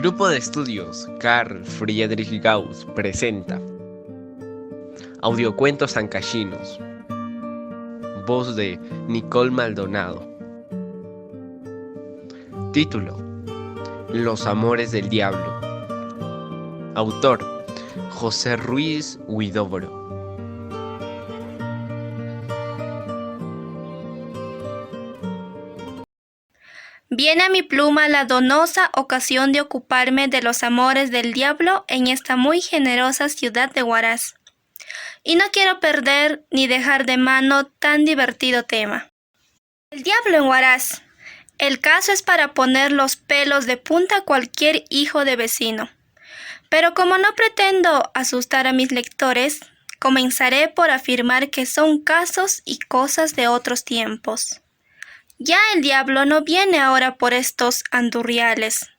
Grupo de Estudios Carl Friedrich Gauss presenta Audiocuentos Ancallinos. Voz de Nicole Maldonado. Título: Los amores del diablo. Autor: José Ruiz Huidobro. Viene a mi pluma la donosa ocasión de ocuparme de los amores del diablo en esta muy generosa ciudad de Huaraz. Y no quiero perder ni dejar de mano tan divertido tema. El diablo en Huaraz. El caso es para poner los pelos de punta a cualquier hijo de vecino. Pero como no pretendo asustar a mis lectores, comenzaré por afirmar que son casos y cosas de otros tiempos. Ya el diablo no viene ahora por estos andurriales.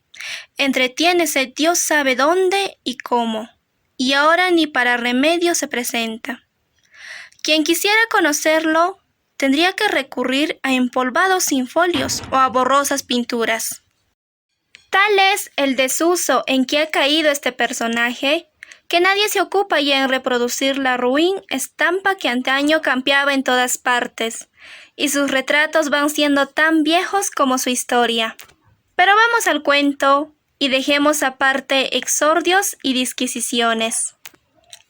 Entretiénese Dios sabe dónde y cómo, y ahora ni para remedio se presenta. Quien quisiera conocerlo tendría que recurrir a empolvados sinfolios o a borrosas pinturas. Tal es el desuso en que ha caído este personaje, que nadie se ocupa ya en reproducir la ruin estampa que antaño campeaba en todas partes, y sus retratos van siendo tan viejos como su historia. Pero vamos al cuento y dejemos aparte exordios y disquisiciones.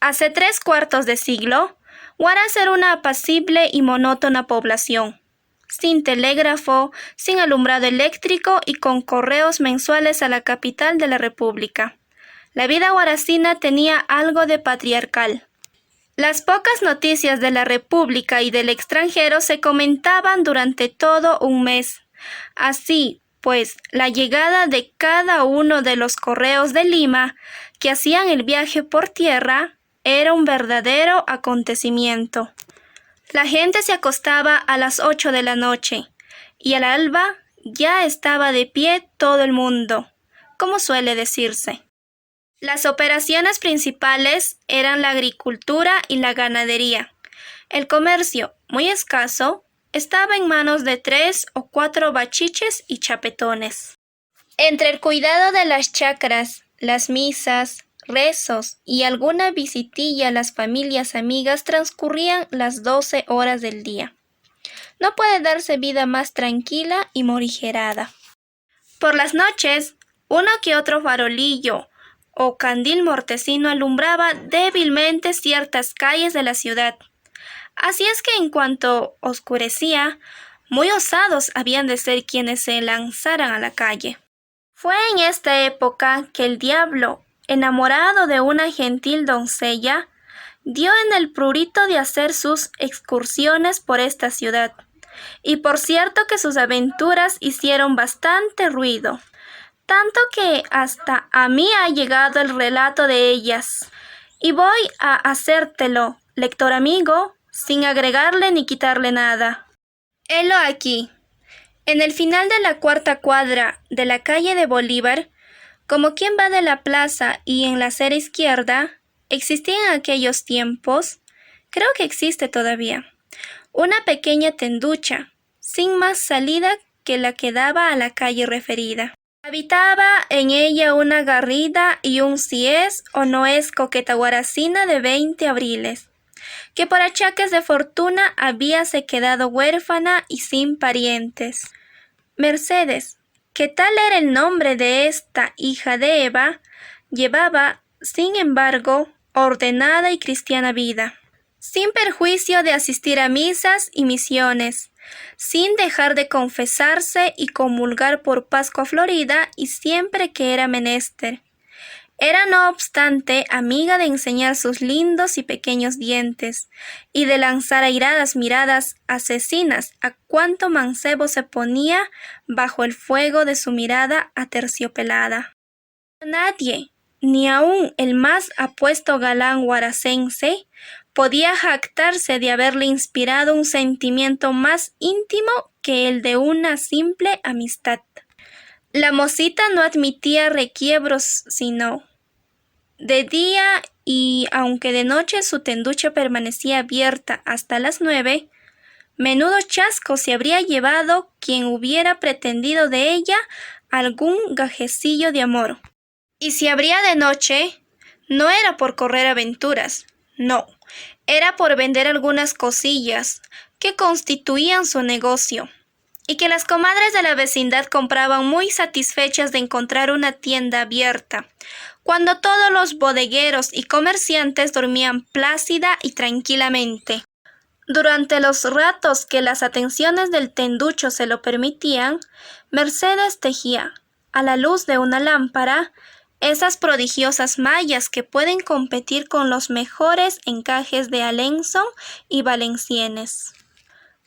Hace 3/4 de siglo, Huaraz era una apacible y monótona población, sin telégrafo, sin alumbrado eléctrico y con correos mensuales a la capital de la República. La vida huaracina tenía algo de patriarcal. Las pocas noticias de la República y del extranjero se comentaban durante todo un mes. Así, pues, la llegada de cada uno de los correos de Lima, que hacían el viaje por tierra, era un verdadero acontecimiento. La gente se acostaba a las 8 de la noche, y al alba ya estaba de pie todo el mundo, como suele decirse. Las operaciones principales eran la agricultura y la ganadería. El comercio, muy escaso, estaba en manos de 3 o 4 bachiches y chapetones. Entre el cuidado de las chacras, las misas, rezos y alguna visitilla a las familias amigas transcurrían las 12 horas del día. No puede darse vida más tranquila y morigerada. Por las noches, uno que otro farolillo o candil mortecino alumbraba débilmente ciertas calles de la ciudad. Así es que en cuanto oscurecía, muy osados habían de ser quienes se lanzaran a la calle. Fue en esta época que el diablo, enamorado de una gentil doncella, dio en el prurito de hacer sus excursiones por esta ciudad. Y por cierto que sus aventuras hicieron bastante ruido, tanto que hasta a mí ha llegado el relato de ellas, y voy a hacértelo, lector amigo, sin agregarle ni quitarle nada. Helo aquí. En el final de la 4ª cuadra de la calle de Bolívar, como quien va de la plaza y en la acera izquierda, existía en aquellos tiempos, creo que existe todavía, una pequeña tenducha, sin más salida que la que daba a la calle referida. Habitaba en ella una garrida y un si es o no es coqueta huaracina de 20 abriles, que por achaques de fortuna habíase quedado huérfana y sin parientes. Mercedes, que tal era el nombre de esta hija de Eva, llevaba, sin embargo, ordenada y cristiana vida, sin perjuicio de asistir a misas y misiones, sin dejar de confesarse y comulgar por Pascua Florida y siempre que era menester. Era no obstante amiga de enseñar sus lindos y pequeños dientes, y de lanzar airadas miradas asesinas a cuanto mancebo se ponía bajo el fuego de su mirada aterciopelada. Nadie, ni aun el más apuesto galán huaracense, podía jactarse de haberle inspirado un sentimiento más íntimo que el de una simple amistad. La mocita no admitía requiebros sino de día, y aunque de noche su tenducha permanecía abierta hasta las 9, menudo chasco se habría llevado quien hubiera pretendido de ella algún gajecillo de amor. Y si abría de noche, no era por correr aventuras, no, era por vender algunas cosillas que constituían su negocio, y que las comadres de la vecindad compraban muy satisfechas de encontrar una tienda abierta, cuando todos los bodegueros y comerciantes dormían plácida y tranquilamente. Durante los ratos que las atenciones del tenducho se lo permitían, Mercedes tejía, a la luz de una lámpara, esas prodigiosas mallas que pueden competir con los mejores encajes de Alençon y Valenciennes.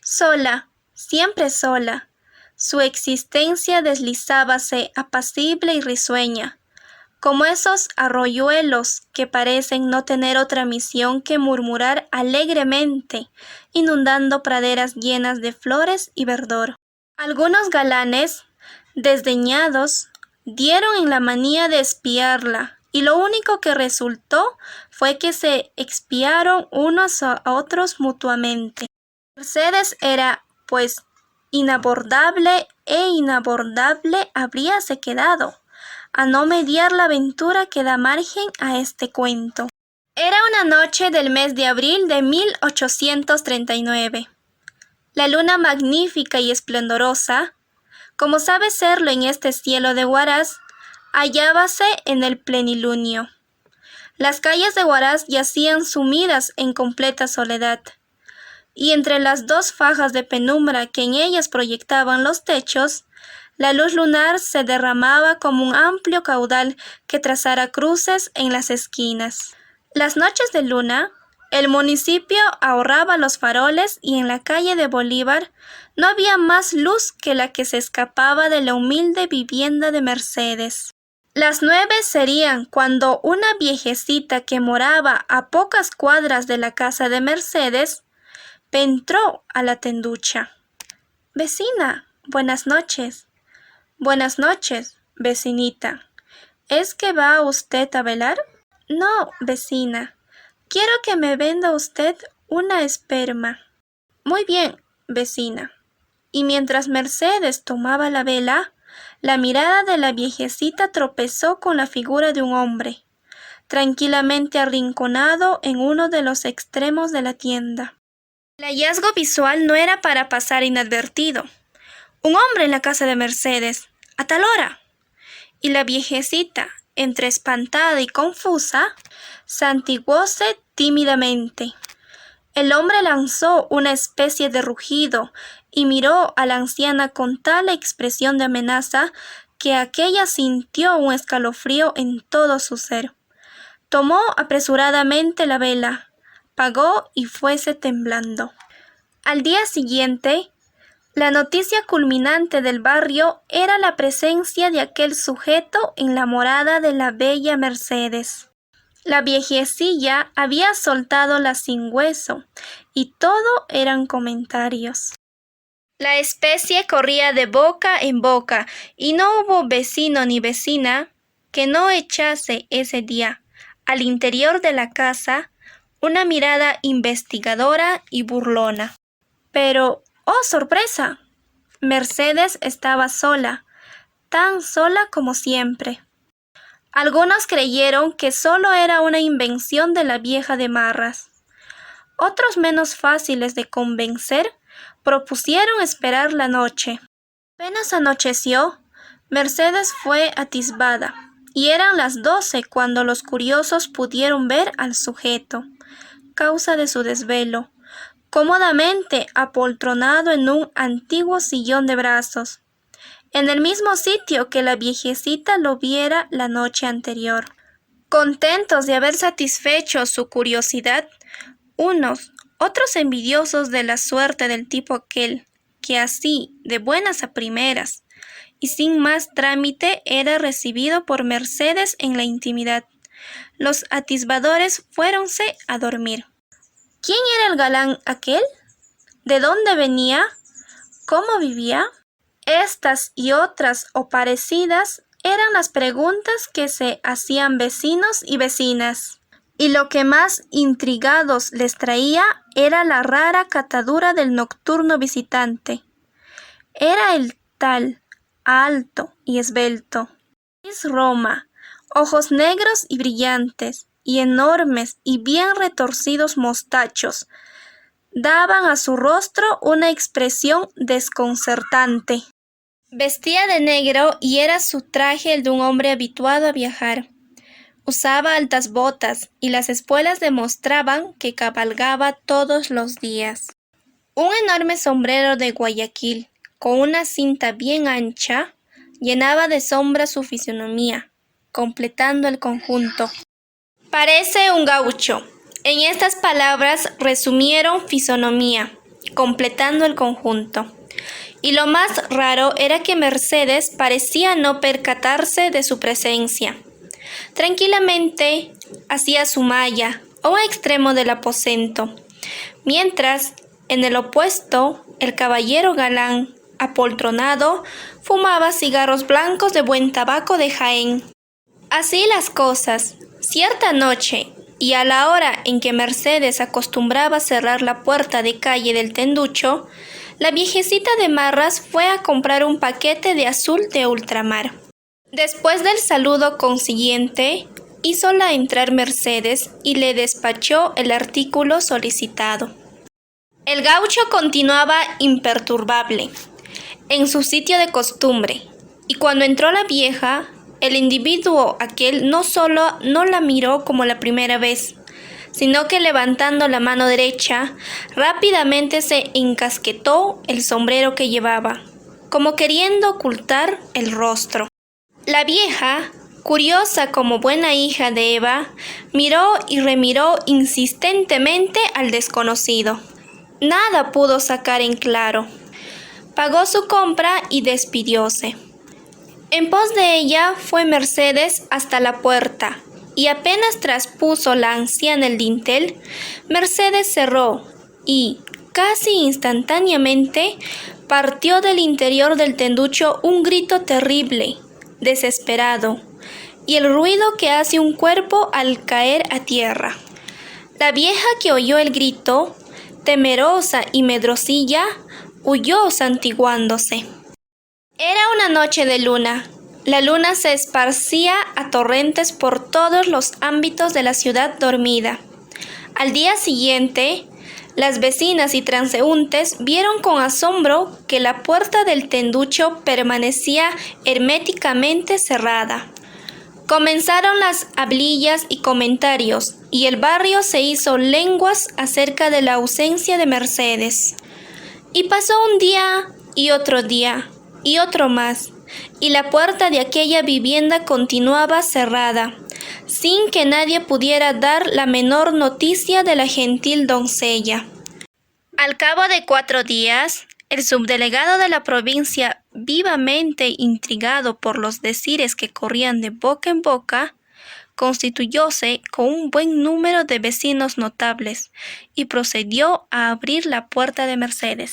Sola, siempre sola, su existencia deslizábase apacible y risueña, como esos arroyuelos que parecen no tener otra misión que murmurar alegremente, inundando praderas llenas de flores y verdor. Algunos galanes, desdeñados, dieron en la manía de espiarla, y lo único que resultó fue que se expiaron unos a otros mutuamente. Mercedes era, pues, inabordable e inabordable habríase quedado, a no mediar la aventura que da margen a este cuento. Era una noche del mes de abril de 1839. La luna magnífica y esplendorosa, como sabe serlo en este cielo de Huaraz, hallábase en el plenilunio. Las calles de Huaraz yacían sumidas en completa soledad, y entre las dos fajas de penumbra que en ellas proyectaban los techos, la luz lunar se derramaba como un amplio caudal que trazara cruces en las esquinas. Las noches de luna, el municipio ahorraba los faroles y en la calle de Bolívar no había más luz que la que se escapaba de la humilde vivienda de Mercedes. Las 9 serían cuando una viejecita que moraba a pocas cuadras de la casa de Mercedes entró a la tenducha. «Vecina, buenas noches». «Buenas noches, vecinita. ¿Es que va usted a velar?» «No, vecina. Quiero que me venda usted una esperma». «Muy bien, vecina». Y mientras Mercedes tomaba la vela, la mirada de la viejecita tropezó con la figura de un hombre, tranquilamente arrinconado en uno de los extremos de la tienda. El hallazgo visual no era para pasar inadvertido. Un hombre en la casa de Mercedes, a tal hora. Y la viejecita, entre espantada y confusa, santiguóse tímidamente. El hombre lanzó una especie de rugido y miró a la anciana con tal expresión de amenaza que aquella sintió un escalofrío en todo su ser. Tomó apresuradamente la vela, pagó y fuese temblando. Al día siguiente, la noticia culminante del barrio era la presencia de aquel sujeto en la morada de la bella Mercedes. La viejecilla había soltado la sin hueso, y todo eran comentarios. La especie corría de boca en boca, y no hubo vecino ni vecina que no echase ese día al interior de la casa una mirada investigadora y burlona. Pero, ¡oh sorpresa! Mercedes estaba sola, tan sola como siempre. Algunos creyeron que solo era una invención de la vieja de Marras. Otros, menos fáciles de convencer, propusieron esperar la noche. Apenas anocheció, Mercedes fue atisbada, y eran las 12 cuando los curiosos pudieron ver al sujeto, causa de su desvelo, cómodamente apoltronado en un antiguo sillón de brazos, en el mismo sitio que la viejecita lo viera la noche anterior. Contentos de haber satisfecho su curiosidad, unos, otros envidiosos de la suerte del tipo aquel, que así, de buenas a primeras, y sin más trámite, era recibido por Mercedes en la intimidad. Los atisbadores fuéronse a dormir. ¿Quién era el galán aquel? ¿De dónde venía? ¿Cómo vivía? Estas y otras o parecidas eran las preguntas que se hacían vecinos y vecinas. Y lo que más intrigados les traía era la rara catadura del nocturno visitante. Era el tal, alto y esbelto, Roma, ojos negros y brillantes, y enormes y bien retorcidos mostachos, daban a su rostro una expresión desconcertante. Vestía de negro y era su traje el de un hombre habituado a viajar. Usaba altas botas y las espuelas demostraban que cabalgaba todos los días. Un enorme sombrero de Guayaquil, con una cinta bien ancha, llenaba de sombra su fisonomía, completando el conjunto. Parece un gaucho. En estas palabras resumieron fisonomía, completando el conjunto. Y lo más raro era que Mercedes parecía no percatarse de su presencia. Tranquilamente hacía su malla a un extremo del aposento, mientras en el opuesto el caballero galán, apoltronado, fumaba cigarros blancos de buen tabaco de Jaén. Así las cosas, cierta noche, y a la hora en que Mercedes acostumbraba cerrar la puerta de calle del tenducho, la viejecita de Marras fue a comprar un paquete de azul de ultramar. Después del saludo consiguiente, hízola entrar Mercedes y le despachó el artículo solicitado. El gaucho continuaba imperturbable, en su sitio de costumbre, y cuando entró la vieja, el individuo aquel no solo no la miró como la primera vez, sino que levantando la mano derecha, rápidamente se encasquetó el sombrero que llevaba, como queriendo ocultar el rostro. La vieja, curiosa como buena hija de Eva, miró y remiró insistentemente al desconocido. Nada pudo sacar en claro. Pagó su compra y despidióse. En pos de ella fue Mercedes hasta la puerta, y apenas traspuso la anciana el dintel, Mercedes cerró y, casi instantáneamente, partió del interior del tenducho un grito terrible, desesperado, y el ruido que hace un cuerpo al caer a tierra. La vieja que oyó el grito, temerosa y medrosilla, huyó santiguándose. Era una noche de luna. La luna se esparcía a torrentes por todos los ámbitos de la ciudad dormida. Al día siguiente, las vecinas y transeúntes vieron con asombro que la puerta del tenducho permanecía herméticamente cerrada. Comenzaron las hablillas y comentarios, y el barrio se hizo lenguas acerca de la ausencia de Mercedes. Y pasó un día, y otro más, y la puerta de aquella vivienda continuaba cerrada, sin que nadie pudiera dar la menor noticia de la gentil doncella. Al cabo de 4 días, el subdelegado de la provincia, vivamente intrigado por los decires que corrían de boca en boca, constituyóse con un buen número de vecinos notables y procedió a abrir la puerta de Mercedes.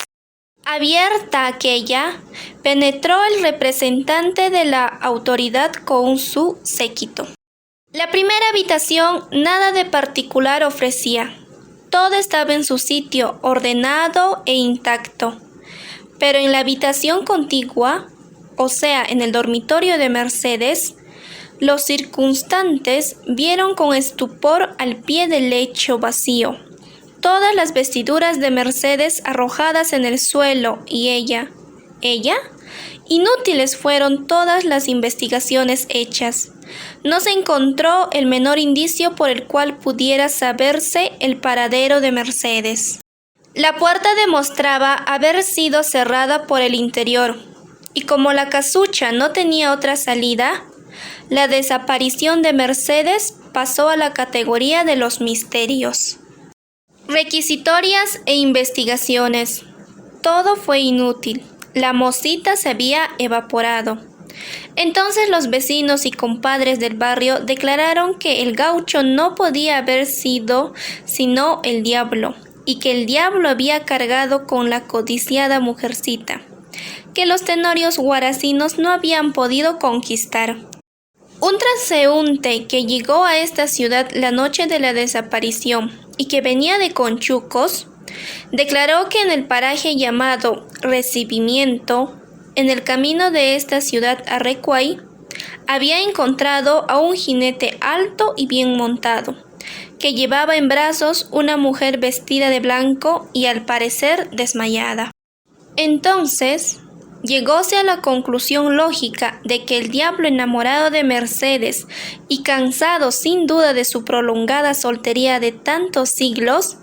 Abierta aquella, penetró el representante de la autoridad con su séquito. La primera habitación nada de particular ofrecía. Todo estaba en su sitio, ordenado e intacto. Pero en la habitación contigua, o sea, en el dormitorio de Mercedes, los circunstantes vieron con estupor al pie del lecho vacío todas las vestiduras de Mercedes arrojadas en el suelo y ella, inútiles fueron todas las investigaciones hechas. No se encontró el menor indicio por el cual pudiera saberse el paradero de Mercedes. La puerta demostraba haber sido cerrada por el interior, y como la casucha no tenía otra salida, la desaparición de Mercedes pasó a la categoría de los misterios. Requisitorias e investigaciones. Todo fue inútil. La mocita se había evaporado. Entonces los vecinos y compadres del barrio declararon que el gaucho no podía haber sido sino el diablo, y que el diablo había cargado con la codiciada mujercita, que los tenorios guaracinos no habían podido conquistar. Un transeúnte que llegó a esta ciudad la noche de la desaparición y que venía de Conchucos, declaró que en el paraje llamado Recibimiento, en el camino de esta ciudad a Recuay, había encontrado a un jinete alto y bien montado, que llevaba en brazos una mujer vestida de blanco y al parecer desmayada. Entonces, llegóse a la conclusión lógica de que el diablo, enamorado de Mercedes y cansado sin duda de su prolongada soltería de tantos siglos,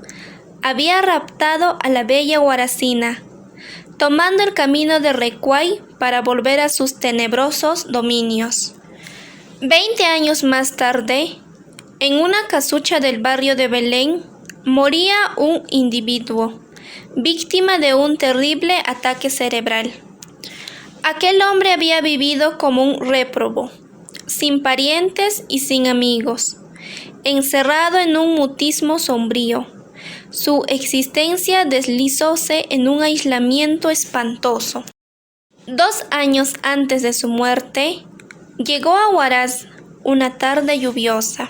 había raptado a la bella Guaracina, tomando el camino de Recuay para volver a sus tenebrosos dominios. 20 años más tarde, en una casucha del barrio de Belén, moría un individuo, víctima de un terrible ataque cerebral. Aquel hombre había vivido como un réprobo, sin parientes y sin amigos, encerrado en un mutismo sombrío. Su existencia deslizóse en un aislamiento espantoso. 2 años antes de su muerte, llegó a Huaraz una tarde lluviosa.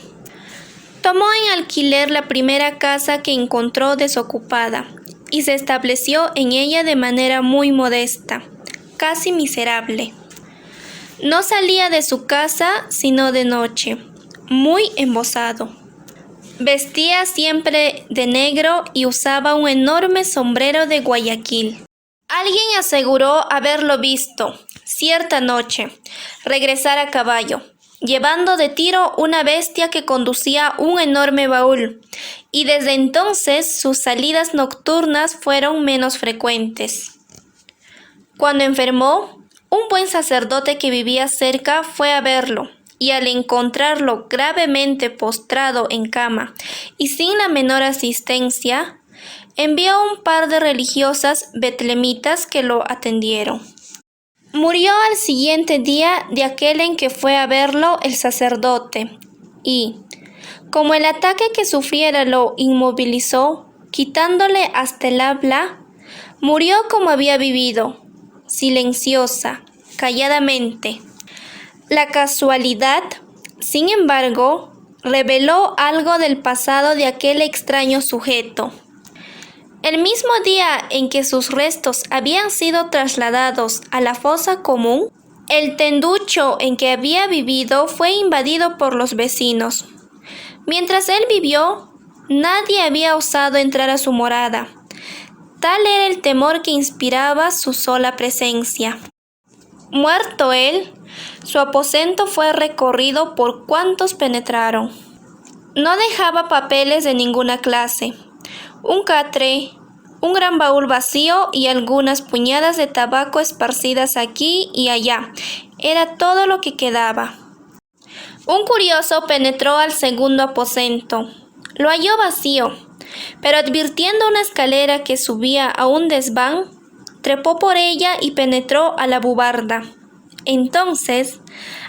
Tomó en alquiler la primera casa que encontró desocupada y se estableció en ella de manera muy modesta, casi miserable. No salía de su casa sino de noche, muy embozado. Vestía siempre de negro y usaba un enorme sombrero de Guayaquil. Alguien aseguró haberlo visto, cierta noche, regresar a caballo, llevando de tiro una bestia que conducía un enorme baúl, y desde entonces sus salidas nocturnas fueron menos frecuentes. Cuando enfermó, un buen sacerdote que vivía cerca fue a verlo, y al encontrarlo gravemente postrado en cama y sin la menor asistencia, envió un par de religiosas betlemitas que lo atendieron. Murió al siguiente día de aquel en que fue a verlo el sacerdote, y, como el ataque que sufriera lo inmovilizó, quitándole hasta el habla, murió como había vivido, silenciosa, calladamente. La casualidad, sin embargo, reveló algo del pasado de aquel extraño sujeto. El mismo día en que sus restos habían sido trasladados a la fosa común, el tenducho en que había vivido fue invadido por los vecinos. Mientras él vivió, nadie había osado entrar a su morada. Tal era el temor que inspiraba su sola presencia. Muerto él, su aposento fue recorrido por cuantos penetraron. No dejaba papeles de ninguna clase. Un catre, un gran baúl vacío y algunas puñadas de tabaco esparcidas aquí y allá. Era todo lo que quedaba. Un curioso penetró al segundo aposento. Lo halló vacío, pero advirtiendo una escalera que subía a un desván, trepó por ella y penetró a la buvarda. Entonces,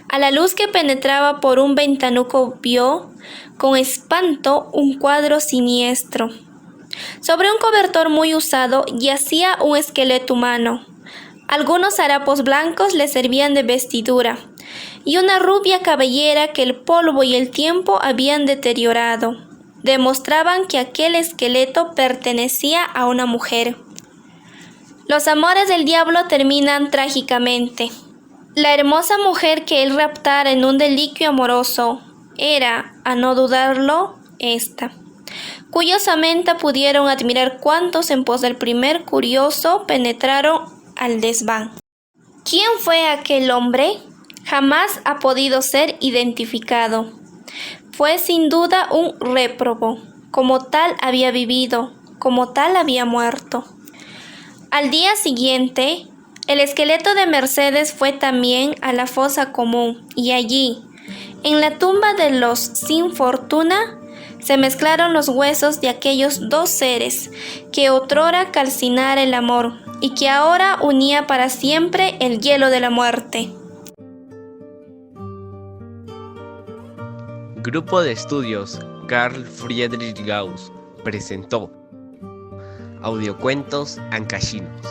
a la luz que penetraba por un ventanuco vio, con espanto, un cuadro siniestro. Sobre un cobertor muy usado yacía un esqueleto humano. Algunos harapos blancos le servían de vestidura, y una rubia cabellera que el polvo y el tiempo habían deteriorado demostraban que aquel esqueleto pertenecía a una mujer. Los amores del diablo terminan trágicamente. La hermosa mujer que él raptara en un deliquio amoroso era, a no dudarlo, esta. Curiosamente pudieron admirar cuántos en pos del primer curioso penetraron al desván. ¿Quién fue aquel hombre? Jamás ha podido ser identificado. Fue sin duda un réprobo. Como tal había vivido, como tal había muerto. Al día siguiente, el esqueleto de Mercedes fue también a la fosa común y allí, en la tumba de los sin fortuna, se mezclaron los huesos de aquellos dos seres que otrora calcinara el amor y que ahora unía para siempre el hielo de la muerte. Grupo de Estudios Carl Friedrich Gauss presentó Audiocuentos Ancashinos.